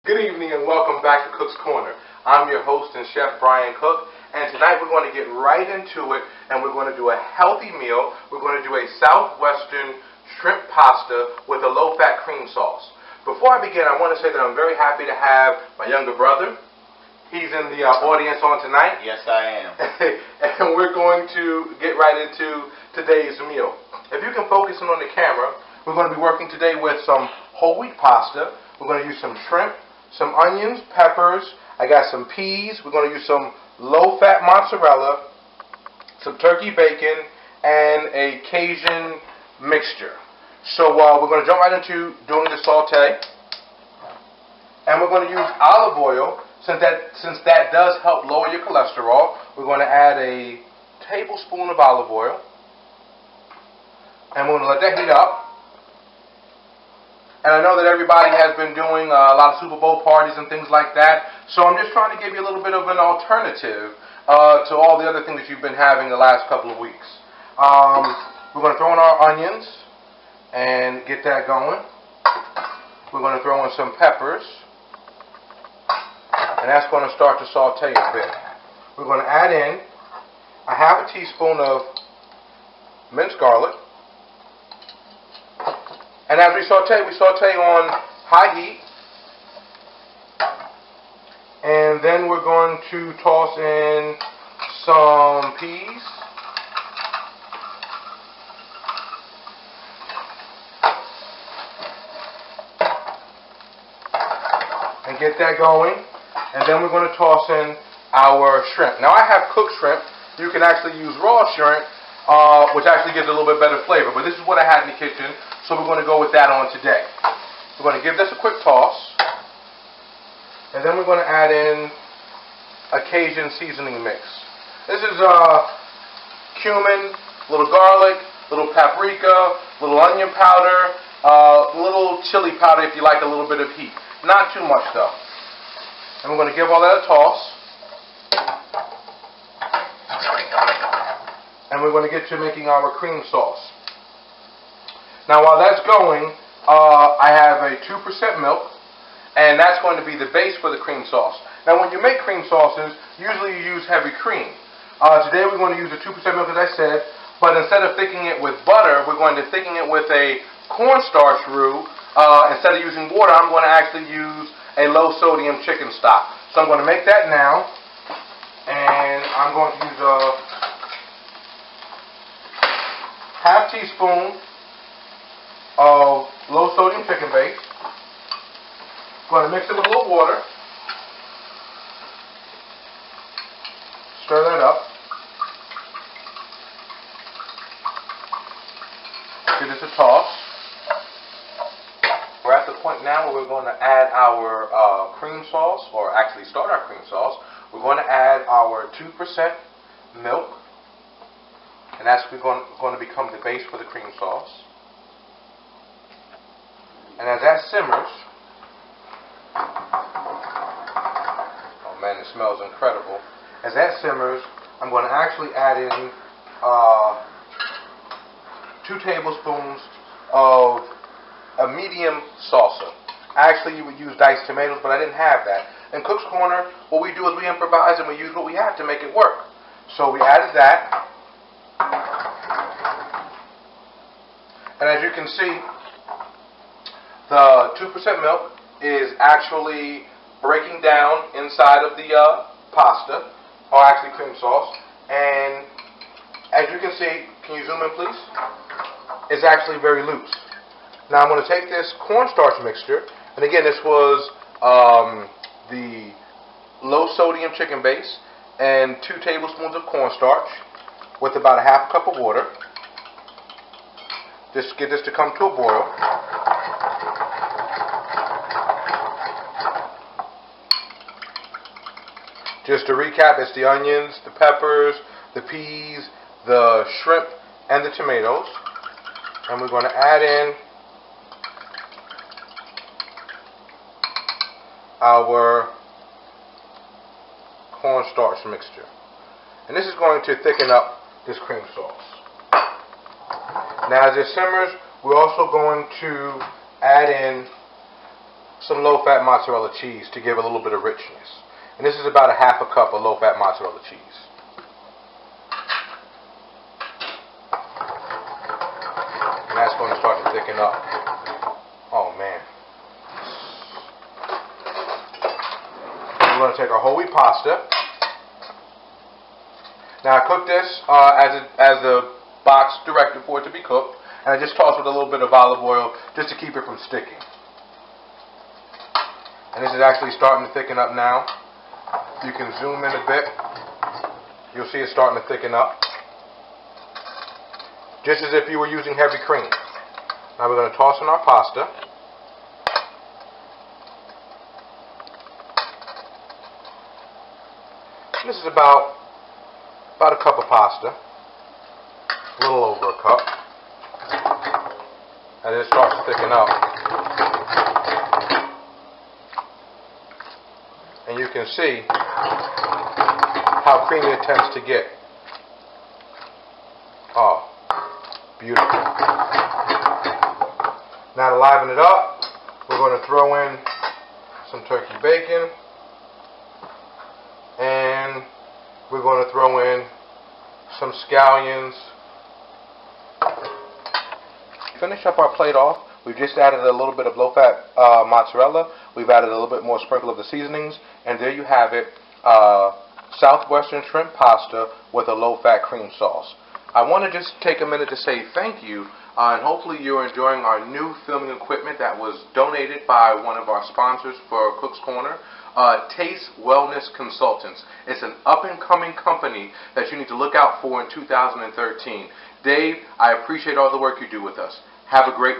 Good evening and welcome back to Cook's Corner. I'm your host and chef Brian Cook, and tonight we're going to get right into it and we're going to do a healthy meal. We're going to do a southwestern shrimp pasta with a low-fat cream sauce. Before I begin, I want to say that I'm very happy to have my younger brother. He's in the audience on tonight. Yes, I am. And we're going to get right into today's meal. If you can focus in on the camera, we're going to be working today with some whole wheat pasta. We're going to use some shrimp, some onions, peppers. I got some peas. We're going to use some low-fat mozzarella, some turkey bacon, and a Cajun mixture. So we're going to jump right into doing the saute. And we're going to use olive oil. Since that does help lower your cholesterol, we're going to add a tablespoon of olive oil. And we're going to let that heat up. And I know that everybody has been doing a lot of Super Bowl parties and things like that. So I'm just trying to give you a little bit of an alternative to all the other things that you've been having the last couple of weeks. We're going to throw in our onions and get that going. We're going to throw in some peppers. And that's going to start to saute a bit. We're going to add in a half a teaspoon of minced garlic. And as we saute on high heat. And then we're going to toss in some peas. And get that going. And then we're going to toss in our shrimp. Now I have cooked shrimp. You can actually use raw shrimp, which actually gives a little bit better flavor. But this is what I had in the kitchen, so we're going to go with that on today. We're going to give this a quick toss. And then we're going to add in a Cajun seasoning mix. This is cumin, little garlic, little paprika, little onion powder, little chili powder if you like a little bit of heat. Not too much though. And we're going to give all that a toss. And we're going to get to making our cream sauce. Now while that's going, I have a 2% milk. And that's going to be the base for the cream sauce. Now when you make cream sauces, usually you use heavy cream. Today we're going to use the 2% milk as I said. But instead of thickening it with butter, we're going to thicken it with a cornstarch roux. Instead of using water, I'm going to actually use a low sodium chicken stock. So I'm going to make that now. And I'm going to use a half teaspoon of low sodium chicken base. Going to mix it with a little water. Stir that up. Give this a toss. We're at the point now where we're going to add our cream sauce, or actually start our cream sauce. We're going to add our 2% milk, and that's going to become the base for the cream sauce. And as that simmers, oh man, it smells incredible. As that simmers, I'm going to actually add in 2 tablespoons of a medium salsa. Actually, you would use diced tomatoes, but I didn't have that. In Cook's Corner, what we do is we improvise and we use what we have to make it work. So we added that. And as you can see, the 2% milk is actually breaking down inside of the pasta, or actually cream sauce. And as you can see, can you zoom in please? It's actually very loose. Now I'm going to take this cornstarch mixture, and again this was the low sodium chicken base and 2 tablespoons of cornstarch with about a half cup of water. Just get this to come to a boil. Just to recap, it's the onions, the peppers, the peas, the shrimp, and the tomatoes. And we're going to add in our cornstarch mixture. And this is going to thicken up this cream sauce. Now as it simmers, we're also going to add in some low-fat mozzarella cheese to give a little bit of richness. And this is about a half a cup of low-fat mozzarella cheese. And that's going to start to thicken up. Oh man. We're going to take our whole wheat pasta. Now I cooked this as the box directed for it to be cooked. And I just tossed with a little bit of olive oil just to keep it from sticking. And this is actually starting to thicken up now. You can zoom in a bit. You'll see it starting to thicken up. Just as if you were using heavy cream. Now we're going to toss in our pasta. This is about a cup of pasta. A little over a cup. And it starts to thicken up. And you can see how creamy it tends to get. Oh, beautiful. Now to liven it up, we're going to throw in some turkey bacon. And we're going to throw in some scallions. Finish up our plate off. We've just added a little bit of low-fat mozzarella. We've added a little bit more sprinkle of the seasonings. And there you have it, Southwestern shrimp pasta with a low-fat cream sauce. I want to just take a minute to say thank you. And hopefully you're enjoying our new filming equipment that was donated by one of our sponsors for Cook's Corner. Taste Wellness Consultants. It's an up-and-coming company that you need to look out for in 2013. Dave, I appreciate all the work you do with us. Have a great